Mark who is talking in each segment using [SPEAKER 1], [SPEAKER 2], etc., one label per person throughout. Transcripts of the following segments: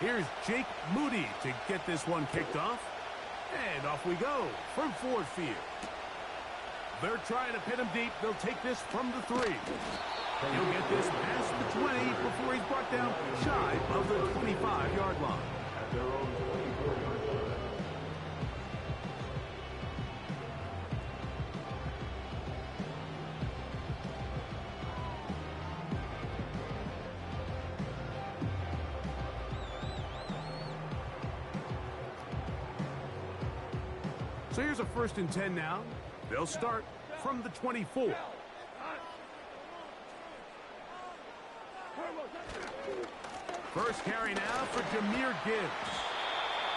[SPEAKER 1] Here's Jake Moody to get this one kicked off. And off we go from Ford Field. They're trying to pin him deep. They'll take this from the 3. He'll get this past the 20 before he's brought down shy of the 25-yard line. At their own 24-yard line. So here's a 1st and 10 now. They'll start from the 24. First carry now for Jahmyr Gibbs.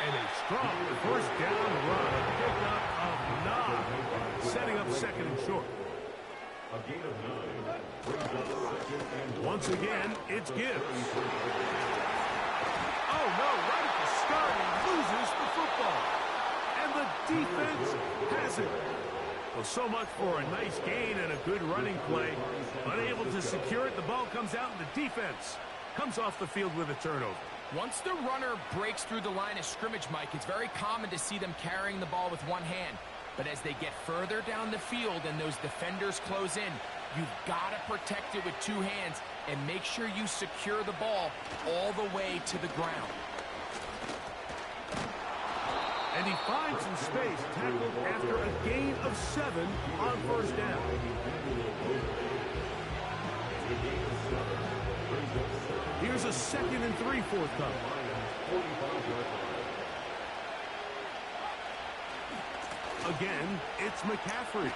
[SPEAKER 1] And a strong first down run. Pickup of 9. Setting up 2nd and short. A gain of 9. Once again, it's Gibbs. Oh, no, right at the start, he loses the football. And the defense has it. Well, so much for a nice gain and a good running play. Unable to secure it, the ball comes out, and the defense comes off the field with a turnover.
[SPEAKER 2] Once the runner breaks through the line of scrimmage, Mike, it's very common to see them carrying the ball with one hand. But as they get further down the field and those defenders close in, you've got to protect it with 2 hands and make sure you secure the ball all the way to the ground.
[SPEAKER 1] And he finds some space, tackled after a gain of 7 on 1st down. Here's a 2nd and 3 forthcoming. Again, it's McCaffrey.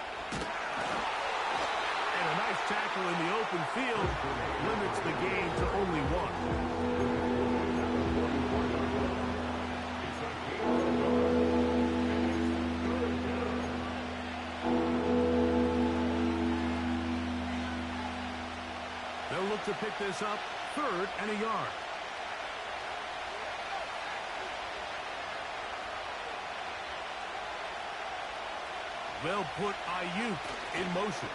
[SPEAKER 1] And a nice tackle in the open field limits the gain to only 1. They'll look to pick this up, 3rd and a yard. They'll put Ayuk in motion.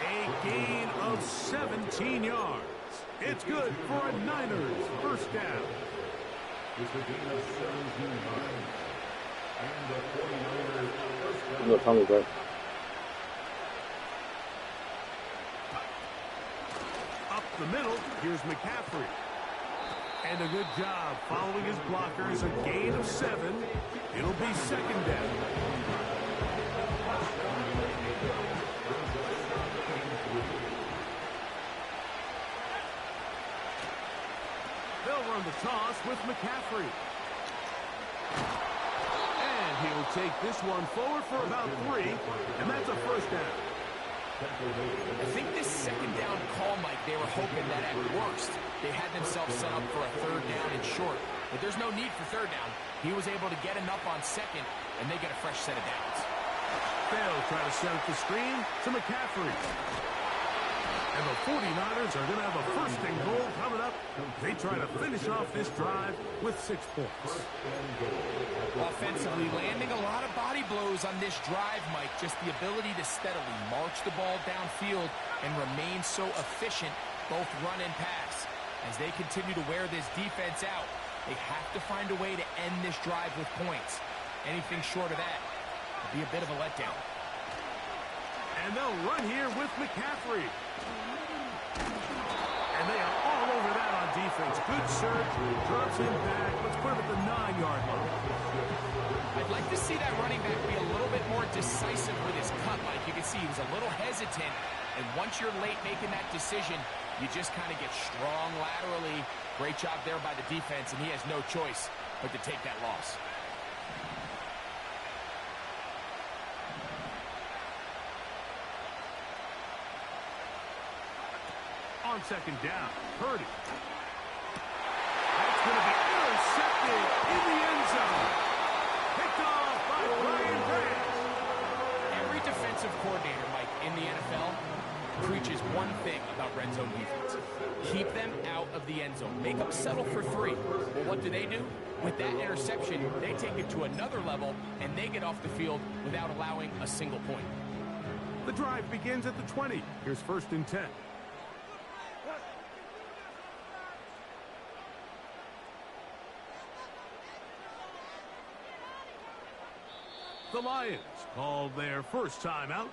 [SPEAKER 1] A gain of 17 yards. It's good for a Niners 1st down. It's a gain of 17 yards. And the 49ers 1st down. Up the middle, here's McCaffrey. And a good job following his blockers. A gain of 7. It'll be 2nd down. They'll run the toss with McCaffrey. And he'll take this one forward for about 3. And that's a 1st down.
[SPEAKER 2] I think this 2nd down call, Mike, they were hoping that at worst they had themselves set up for a 3rd down and short. But there's no need for 3rd down. He was able to get enough on 2nd, and they get a fresh set of downs.
[SPEAKER 1] They'll try to set up the screen to McCaffrey. And the 49ers are going to have a 1st and goal coming up. They try to finish off this drive with 6 points.
[SPEAKER 2] Offensively, landing a lot of body blows on this drive, Mike. Just the ability to steadily march the ball downfield and remain so efficient, both run and pass. As they continue to wear this defense out, they have to find a way to end this drive with points. Anything short of that would be a bit of a letdown.
[SPEAKER 1] And they'll run here with McCaffrey. And they are all over that on defense. Good surge, drops him back. Let's put him at the 9-yard line.
[SPEAKER 2] I'd like to see that running back be a little bit more decisive with his cut, Mike. You can see he was a little hesitant. And once you're late making that decision, you just kind of get strong laterally. Great job there by the defense, and he has no choice but to take that loss.
[SPEAKER 1] On 2nd down, Purdy. That's going to be intercepted in the end zone. Picked off by Brian Grant.
[SPEAKER 2] Every defensive coordinator, Mike, in the NFL preaches one thing about red zone defense. Keep them out of the end zone. Make them settle for 3. Well, what do? With that interception, they take it to another level, and they get off the field without allowing a single point.
[SPEAKER 1] The drive begins at the 20. Here's 1st and 10. The Lions called their first timeout.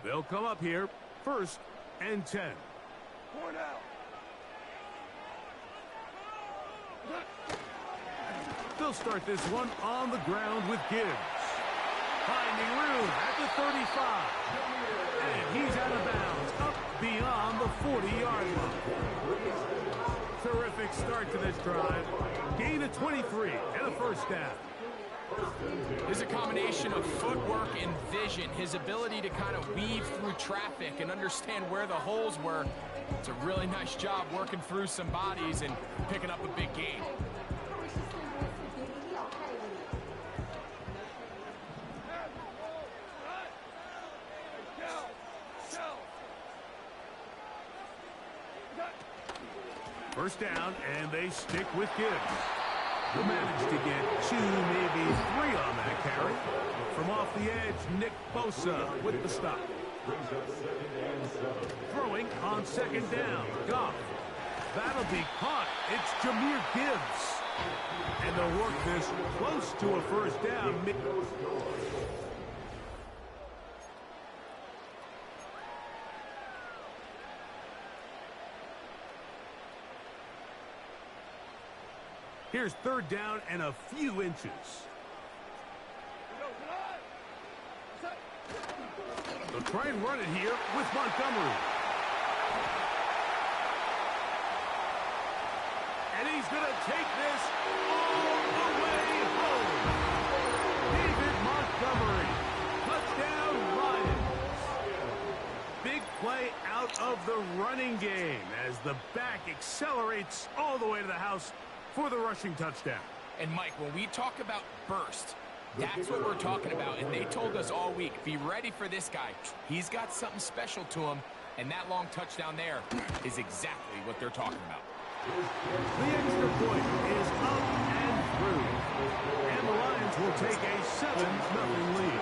[SPEAKER 1] They'll come up here, 1st and 10.
[SPEAKER 3] Point out.
[SPEAKER 1] They'll start this one on the ground with Gibbs. Finding room at the 35. And he's out of bounds, up beyond the 40-yard line. Terrific start to this drive. Gain of 23 and a first down.
[SPEAKER 2] There's a combination of footwork and vision, his ability to kind of weave through traffic and understand where the holes were. It's a really nice job working through some bodies and picking up a big gain.
[SPEAKER 1] First down, and they stick with Gibbs. He'll manage to get 2, maybe 3 on that carry. From off the edge, Nick Bosa with the stop. Throwing on 2nd down, Goff. That'll be caught. It's Jahmyr Gibbs. And they'll work this close to a first down. Here's 3rd down and a few inches. They'll try and run it here with Montgomery. And he's going to take this all the way home. David Montgomery. Touchdown, Lions. Big play out of the running game as the back accelerates all the way to the house for the rushing touchdown.
[SPEAKER 2] And Mike, when we talk about burst, that's what we're talking about. And they told us all week, be ready for this guy. He's got something special to him, and that long touchdown there is exactly what they're talking about.
[SPEAKER 1] The extra point is up and through. And the Lions will take a 7-0 lead.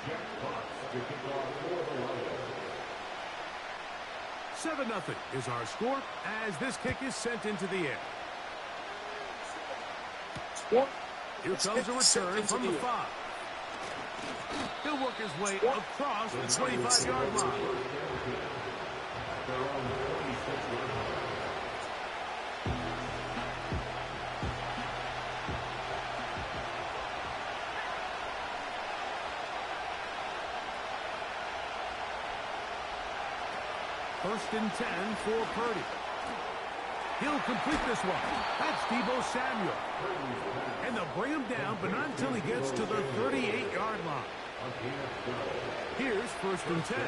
[SPEAKER 1] Jackpots to kick off for the Lions. 7-0 is our score as this kick is sent into the air. Here comes a return from the 5. He'll work his way across the 25-yard line. First and 10 for Purdy. He'll complete this one. That's Deebo Samuel. And they'll bring him down, but not until he gets to the 38-yard line. Here's 1st and 10.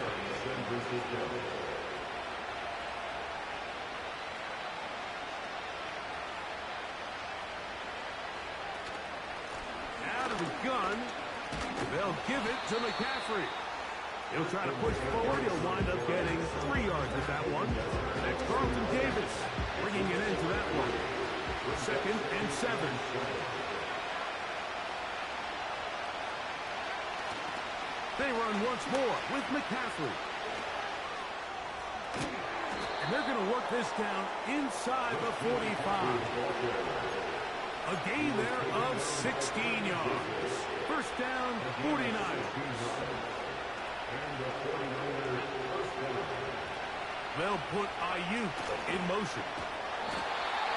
[SPEAKER 1] Out of the gun. They'll give it to McCaffrey. He'll try to push forward. He'll wind up getting 3 yards with that one. That's Carlton Davis bringing it into that one. 2nd and 7. They run once more with McCaffrey. And they're going to work this down inside the 45. A gain there of 16 yards. First down, 49. They'll put Ayuk in motion.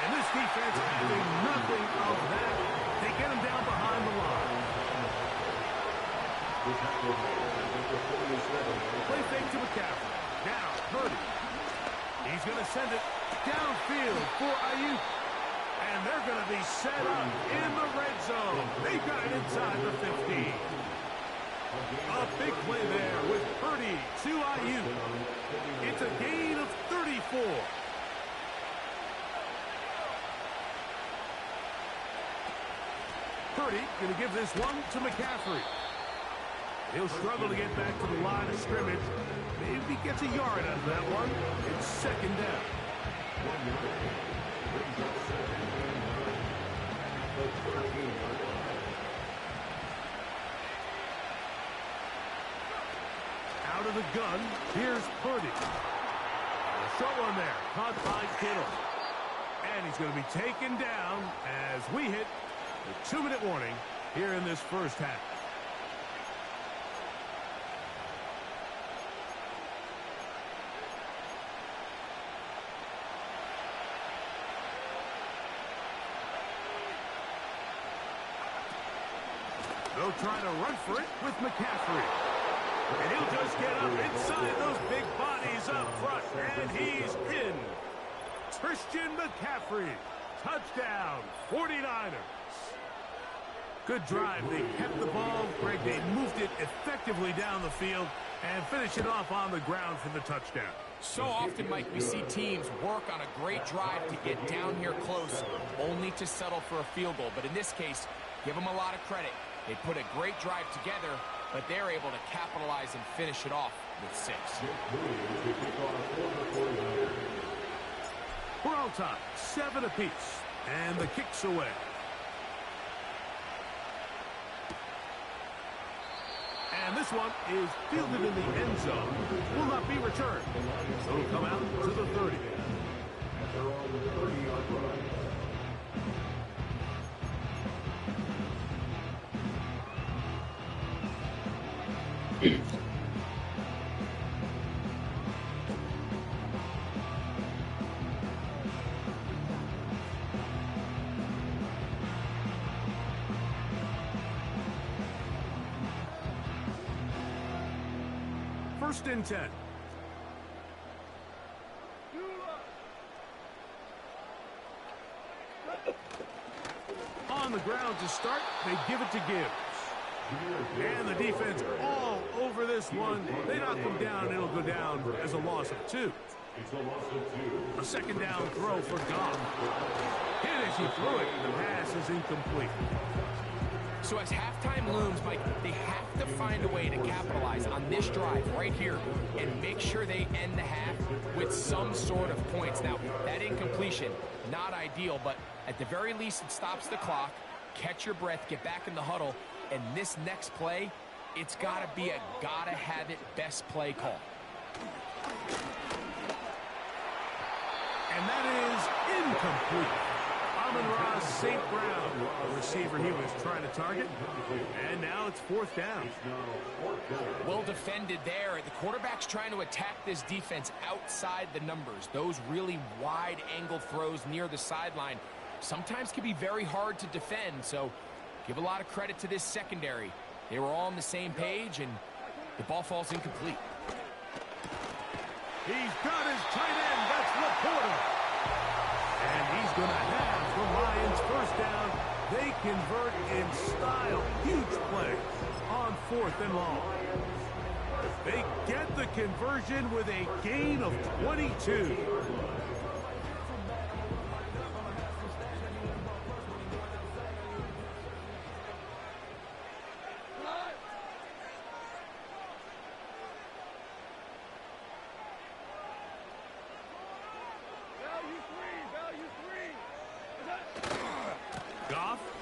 [SPEAKER 1] And this defense having nothing of that. They get him down behind the line. Play fake to McCaffrey. Now, Purdy. He's going to send it downfield for Ayuk. And they're going to be set up in the red zone. They've got it inside the 15. A big play there with Purdy to Ayuk. It's a gain of 34. Purdy going to give this one to McCaffrey. He'll struggle to get back to the line of scrimmage. Maybe gets a yard out of that one. It's second down. Out of the gun, here's Purdy. A short one there, caught by Kittle. And he's going to be taken down as we hit the 2-minute warning here in this first half. They'll try to run for it with McCaffrey. And he'll just get up inside those big bodies up front. And he's in. Christian McCaffrey. Touchdown, 49ers. Good drive. They kept the ball. Greg, they moved it effectively down the field and finished it off on the ground for the touchdown.
[SPEAKER 2] So often, Mike, we see teams work on a great drive to get down here close, only to settle for a field goal. But in this case, give them a lot of credit. They put a great drive together, but they're able to capitalize and finish it off with 6.
[SPEAKER 1] We're all tied, 7 apiece, and the kick's away. And this one is fielded in the end zone. Will not be returned. So it'll come out to the 30. They're on the 30-yard line. First and 10. On the ground to start, they give it to Gibbs. And the defense all over this one. They knock him down, and it'll go down as a loss of 2. A second down throw for Goff. Hit as he threw it. The pass is incomplete.
[SPEAKER 2] So as halftime looms, Mike, they have to find a way to capitalize on this drive right here and make sure they end the half with some sort of points. Now, that incompletion, not ideal, but at the very least, it stops the clock. Catch your breath, get back in the huddle, and this next play, it's got to be a gotta-have-it best play call.
[SPEAKER 1] And that is incomplete. Amon-Ra St. Brown, the receiver he was trying to target. And now it's 4th down.
[SPEAKER 2] Well defended there. The quarterback's trying to attack this defense outside the numbers. Those really wide-angle throws near the sideline sometimes can be very hard to defend, so give a lot of credit to this secondary. They were all on the same page, and the ball falls incomplete.
[SPEAKER 1] He's got his tight end. That's Laporta. And he's going to have the Lions first down. They convert in style. Huge play on 4th and long. They get the conversion with a gain of 22.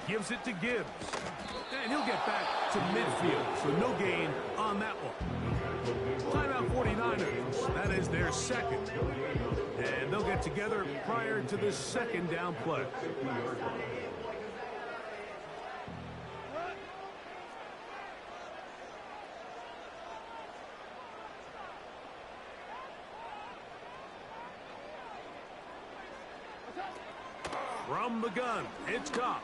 [SPEAKER 1] Gives it to Gibbs. And he'll get back to midfield, so no gain on that one. Timeout 49ers. That is their second. And they'll get together prior to the second down play. From the gun, it's Goff.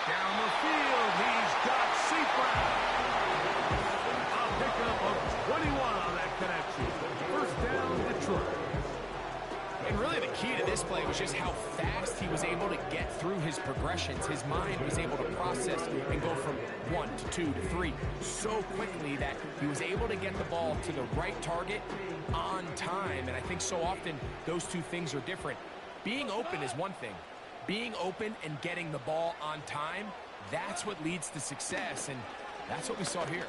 [SPEAKER 1] Down the field, he's got St. Brown. A pickup of 21 on that connection. First down, Detroit.
[SPEAKER 2] And really the key to this play was just how fast he was able to get through his progressions. His mind was able to process and go from 1 to 2 to 3 so quickly that he was able to get the ball to the right target on time. And I think so often those two things are different. Being open is one thing. Being open and getting the ball on time, that's what leads to success, and that's what we saw here.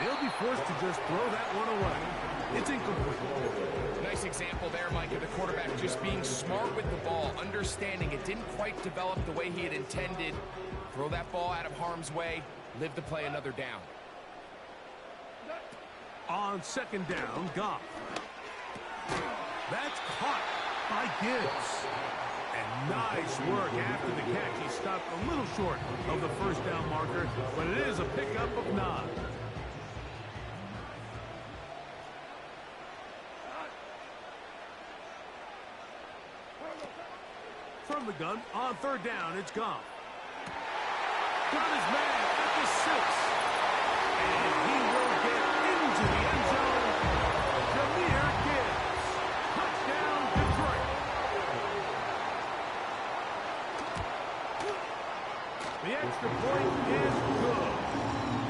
[SPEAKER 1] They'll be forced to just throw that one away. It's incomplete.
[SPEAKER 2] Nice example there, Mike, of the quarterback just being smart with the ball, understanding it didn't quite develop the way he had intended. Throw that ball out of harm's way, live to play another down.
[SPEAKER 1] On second down, Goff. That's caught by Gibbs. And nice work after the catch. He stopped a little short of the first down marker, but it is a pickup of 9. From the gun, on third down, it's Goff. Got his man at the 6. And he will get into the end zone. Jahmyr Gibbs. Touchdown, Detroit. The extra point is good.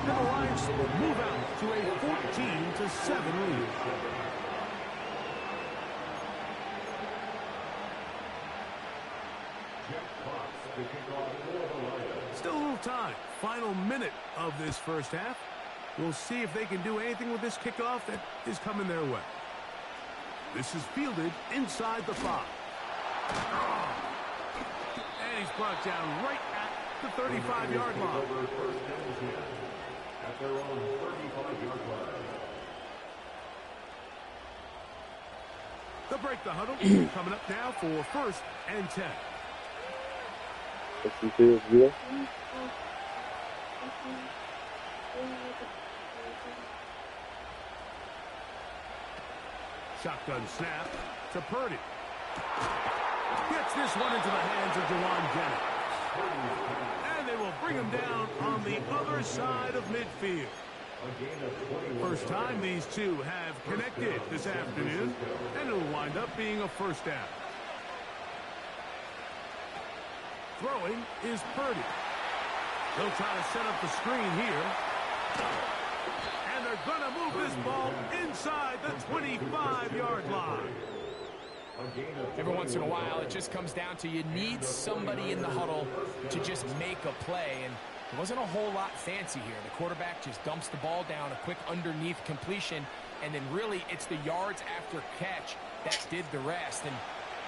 [SPEAKER 1] And the Lions move out to a 14-7 lead. Still a little time. Final minute of this first half. We'll see if they can do anything with this kickoff that is coming their way. This is fielded inside the 5. And he's brought down right at the 35-yard line. At their own 35-yard line. They'll break the huddle. Coming up now for 1st and 10. Shotgun snap to Purdy. Gets this one into the hands of Jawan Jennings. And they will bring him down on the other side of midfield. First time these two have connected this afternoon, and it'll wind up being a first down. Throwing is Purdy. They'll try to set up the screen here. And they're going to move this ball inside the 25-yard line.
[SPEAKER 2] Every once in a while, it just comes down to you need somebody in the huddle to just make a play. And there wasn't a whole lot fancy here. The quarterback just dumps the ball down, a quick underneath completion, and then really it's the yards after catch that did the rest. And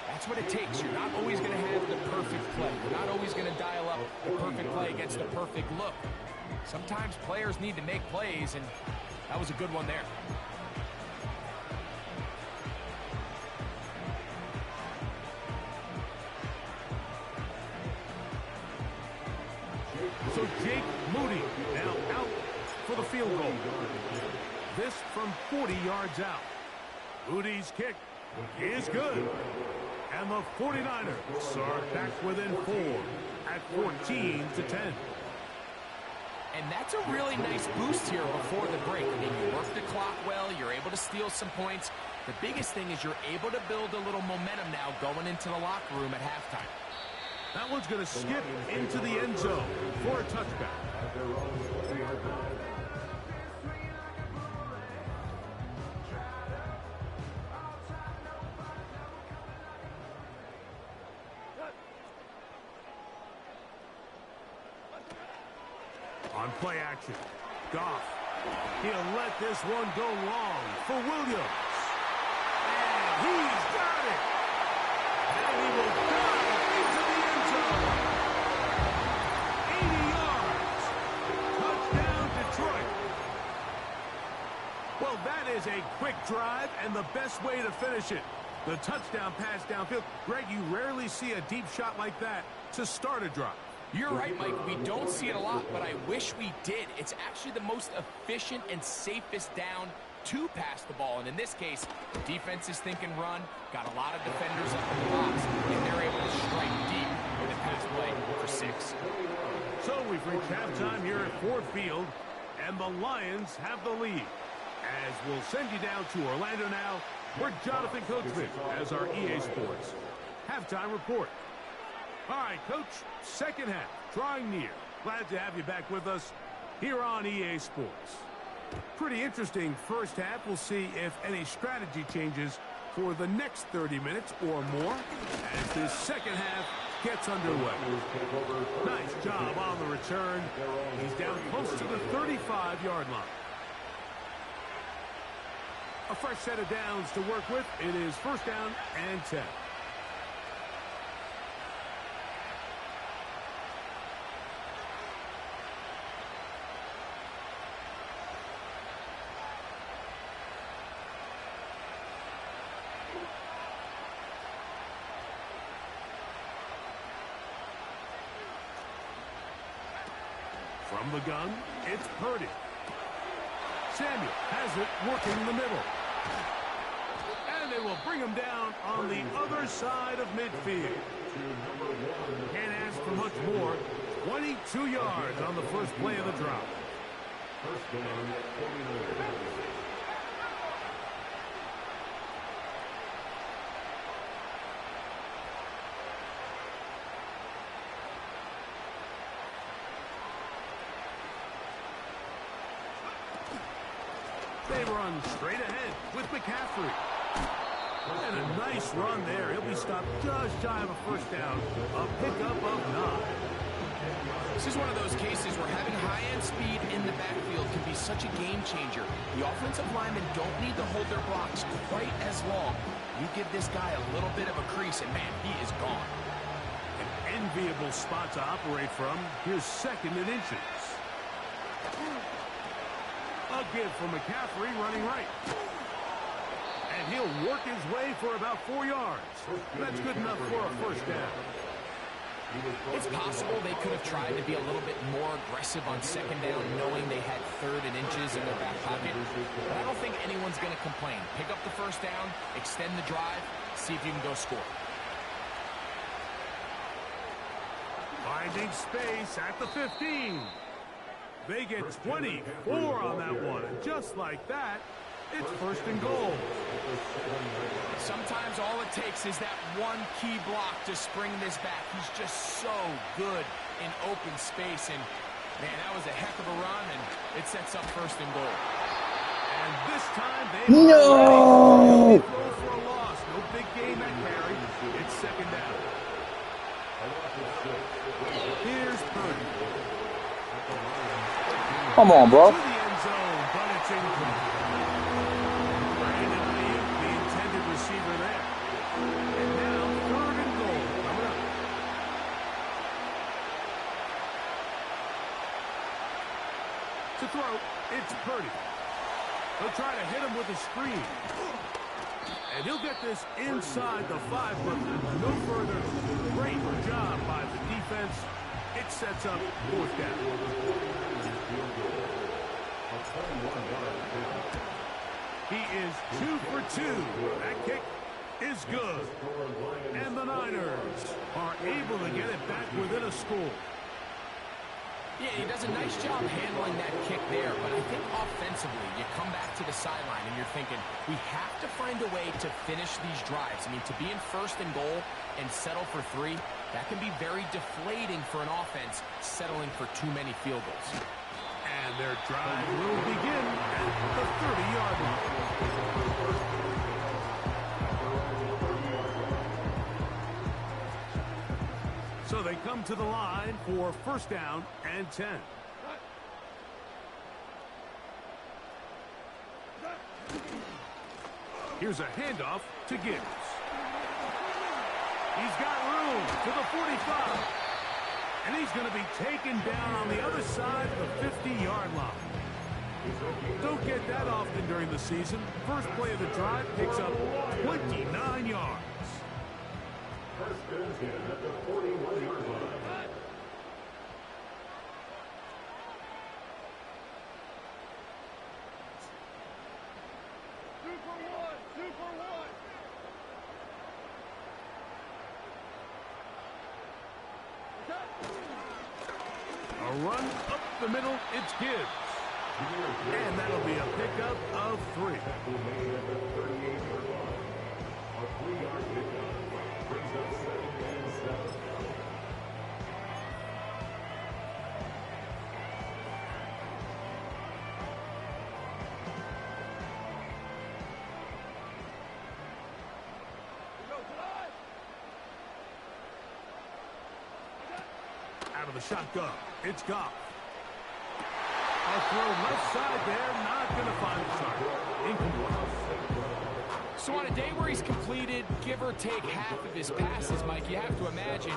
[SPEAKER 2] that's what it takes. You're not always going to have the perfect play. You're not always going to dial up the perfect play against the perfect look. Sometimes players need to make plays, and that was a good one there.
[SPEAKER 1] So Jake Moody now out for the field goal. This from 40 yards out. Moody's kick is good. And the 49ers are back within 4 at 14-10.
[SPEAKER 2] And that's a really nice boost here before the break. I mean, you work the clock well, you're able to steal some points. The biggest thing is you're able to build a little momentum now going into the locker room at halftime.
[SPEAKER 1] That one's going to skip into the end zone for a touchback. On play action, Goff. He'll let this one go long for Williams. And he's got it. And he will dive into the end zone. 80 yards. Touchdown, Detroit. Well, that is a quick drive and the best way to finish it. The touchdown pass downfield. Greg, you rarely see a deep shot like that to start a drive.
[SPEAKER 2] You're right, Mike. We don't see it a lot, but I wish we did. It's actually the most efficient and safest down to pass the ball. And in this case, the defense is thinking run, got a lot of defenders up in the box, and they're able to strike deep with a pass play for 6.
[SPEAKER 1] So we've reached halftime here at Ford Field, and the Lions have the lead. As we'll send you down to Orlando now, we're Jonathan Coachman as our EA Sports halftime report. All right, Coach, second half, drawing near. Glad to have you back with us here on EA Sports. Pretty interesting first half. We'll see if any strategy changes for the next 30 minutes or more as this second half gets underway. Nice job on the return. He's down close to the 35-yard line. A fresh set of downs to work with. It is first down and 10. From the gun, it's Purdy. Samuel has it working in the middle. And they will bring him down on the other side of midfield. Can't ask for much more. 22 yards on the first play of the drop. They run straight ahead with McCaffrey. And a nice run there. He'll be stopped just shy of a first down. A pickup of 9.
[SPEAKER 2] This is one of those cases where having high-end speed in the backfield can be such a game changer. The offensive linemen don't need to hold their blocks quite as long. You give this guy a little bit of a crease, and man, he is gone.
[SPEAKER 1] An enviable spot to operate from. Here's second and inches. A give for McCaffrey running right. And he'll work his way for about 4 yards. That's good enough for a first down.
[SPEAKER 2] It's possible they could have tried to be a little bit more aggressive on second down, knowing they had third and inches in their back pocket. But I don't think anyone's going to complain. Pick up the first down, extend the drive, see if you can go score.
[SPEAKER 1] Finding space at the 15. They get 24 on that one. And just like that, it's first and goal.
[SPEAKER 2] Sometimes all it takes is that one key block to spring this back. He's just so good in open space. And, man, that was a heck of a run, and it sets up first and goal.
[SPEAKER 1] And this time they
[SPEAKER 3] No!
[SPEAKER 1] throw for a loss. No big gain that carry. It's second down. Here's Purdy.
[SPEAKER 3] Come on, bro.
[SPEAKER 1] To the end zone, but it's incomplete. Brandon Ayuk, the intended receiver there. And now third and goal coming up. To throw, it's Purdy. He'll try to hit him with a screen. And he'll get this inside the 5, but no further. Great job by the defense. It sets up fourth down. He is 2 for 2. That kick is good. And the Niners are able to get it back within a score.
[SPEAKER 2] Yeah, he does a nice job handling that kick there, but I think offensively, you come back to the sideline and you're thinking, we have to find a way to finish these drives. I mean, to be in first and goal and settle for 3, that can be very deflating for an offense settling for too many field goals.
[SPEAKER 1] And their drive will begin at the 30-yard line. So they come to the line for first down and 10. Here's a handoff to Gibbs. He's got room to the 45. And he's going to be taken down on the other side of the 50-yard line. Don't get that often during the season. First play of the drive picks up 29 yards.
[SPEAKER 4] First and 10 at the 41-yard line.
[SPEAKER 1] A run up the middle, it's Gibbs. And that'll be a pickup of 3.
[SPEAKER 4] A 3-yard pickup brings up 2nd and 7.
[SPEAKER 1] of the shotgun. It's Goff. A throw left side there, not going to find the target. Incomplete.
[SPEAKER 2] So on a day where he's completed, give or take half of his passes, Mike, you have to imagine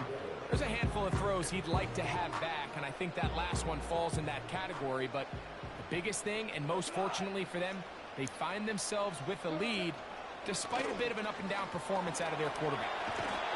[SPEAKER 2] there's a handful of throws he'd like to have back, and I think that last one falls in that category. But the biggest thing, and most fortunately for them, they find themselves with a lead despite a bit of an up-and-down performance out of their quarterback.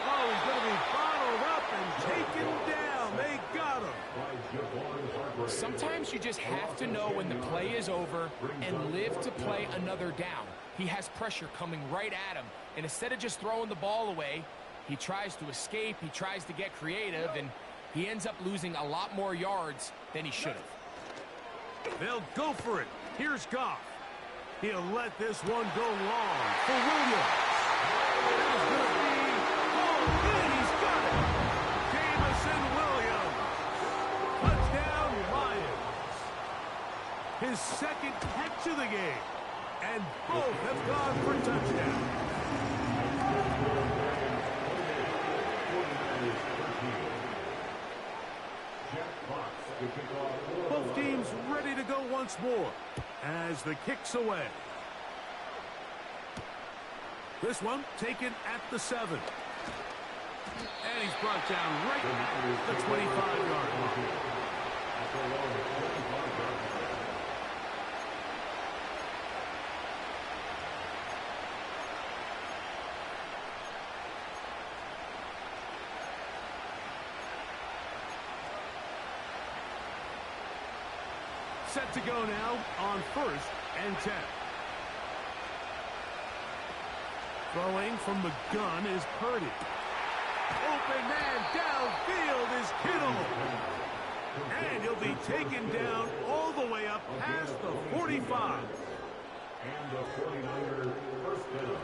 [SPEAKER 1] Oh, he's going to be followed up and taken down. They got him.
[SPEAKER 2] Sometimes you just have to know when the play is over and live to play another down. He has pressure coming right at him, and instead of just throwing the ball away, he tries to escape, he tries to get creative, and he ends up losing a lot more yards than he should have.
[SPEAKER 1] They'll go for it. Here's Goff. He'll let this one go long for Williams. That is going to be called in. He's got it. Jamison Williams. Touchdown, Lions. His second catch of the game. And both have gone for touchdown. Both teams ready to go once more as the kick's away. This one taken at the 7. And he's brought down right at the 25-yard line. Set to go now on 1st and 10. Throwing from the gun is Purdy. Open man downfield is Kittle. And he'll be taken down all the way up past the 45.
[SPEAKER 4] And the 49er first down.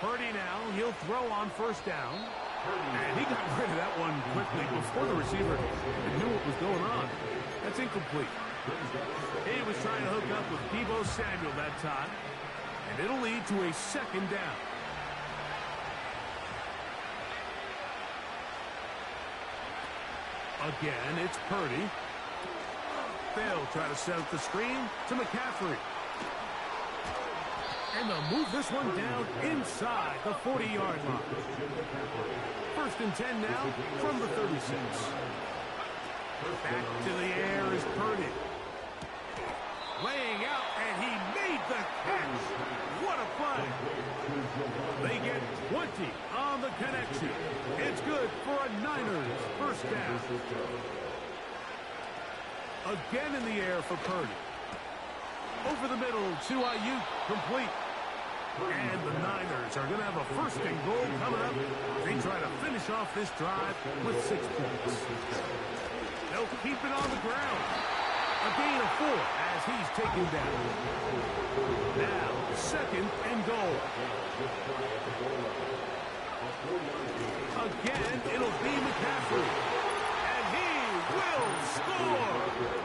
[SPEAKER 1] Purdy now, he'll throw on 1st down. And he got rid of that one quickly before the receiver knew what was going on. That's incomplete. He was trying to hook up with Deebo Samuel that time. And it'll lead to a 2nd down. Again, it's Purdy. They'll try to set up the screen to McCaffrey. And they'll move this one down inside the 40-yard line. 1st and 10 now from the 36. Back to the air is Purdy. Laying out, and he made the catch. What a play. They get 20 on the connection. It's good for a Niners 1st down. Again in the air for Purdy. Over the middle to Ayuk, complete. And the Niners are going to have a 1st and goal coming up. They try to finish off this drive with 6 points. They'll keep it on the ground. A gain of 4 as he's taken down. Now, 2nd and goal. Again, it'll be McCaffrey. And he will score.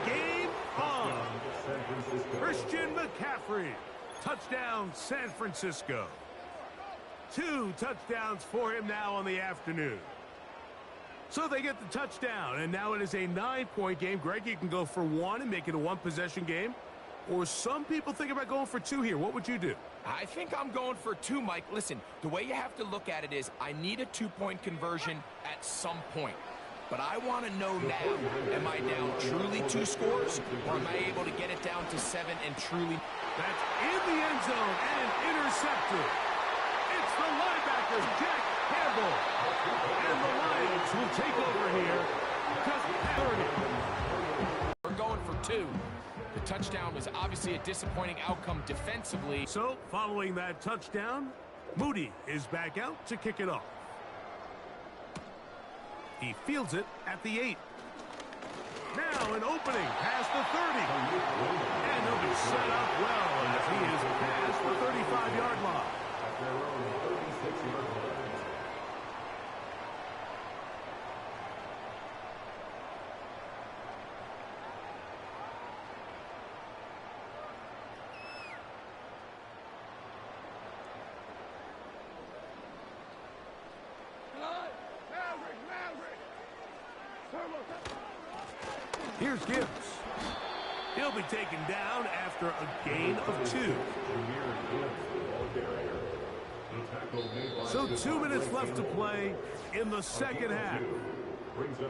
[SPEAKER 1] Game on. Christian McCaffrey. Touchdown, San Francisco. 2 touchdowns for him now on the afternoon. So they get the touchdown, and now it is a 9-point game. Greg, you can go for 1 and make it a 1-possession game. Or some people think about going for 2 here. What would you do?
[SPEAKER 2] I think I'm going for 2, Mike. Listen, the way you have to look at it is I need a 2-point conversion at some point. But I want to know now, am I down truly 2 scores, or am I able to get it down to 7 and truly...
[SPEAKER 1] That's in the end zone and intercepted. It's the linebacker, Jack Campbell. And the Lions will take over here. Just 30.
[SPEAKER 2] We're going for 2. The touchdown was obviously a disappointing outcome defensively.
[SPEAKER 1] So, following that touchdown, Moody is back out to kick it off. He fields it at the 8. Now an opening past the 30. And he'll be set up well as he is past the 35-yard line.
[SPEAKER 4] At their own 36-yard line.
[SPEAKER 1] Here's Gibbs. He'll be taken down after a gain of 2. So 2 minutes left to play in the second half.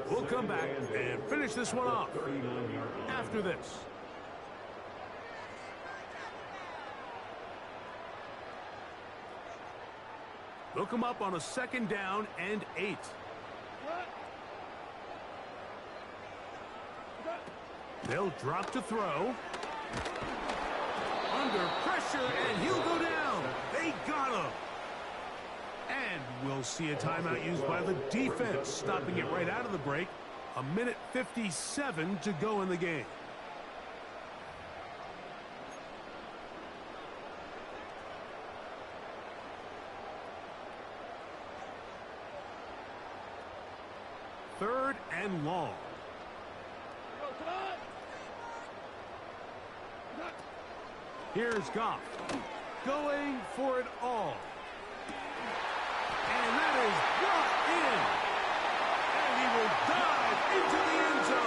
[SPEAKER 1] We'll come back and finish this one off after this. They'll come up on a 2nd down and 8. They'll drop to throw. Under pressure, and he'll go down. They got him. And we'll see a timeout used by the defense, stopping it right out of the break. 1:57 to go in the game. Third and long. Here's Goff, going for it all. And that is brought in. And he will dive into the end zone.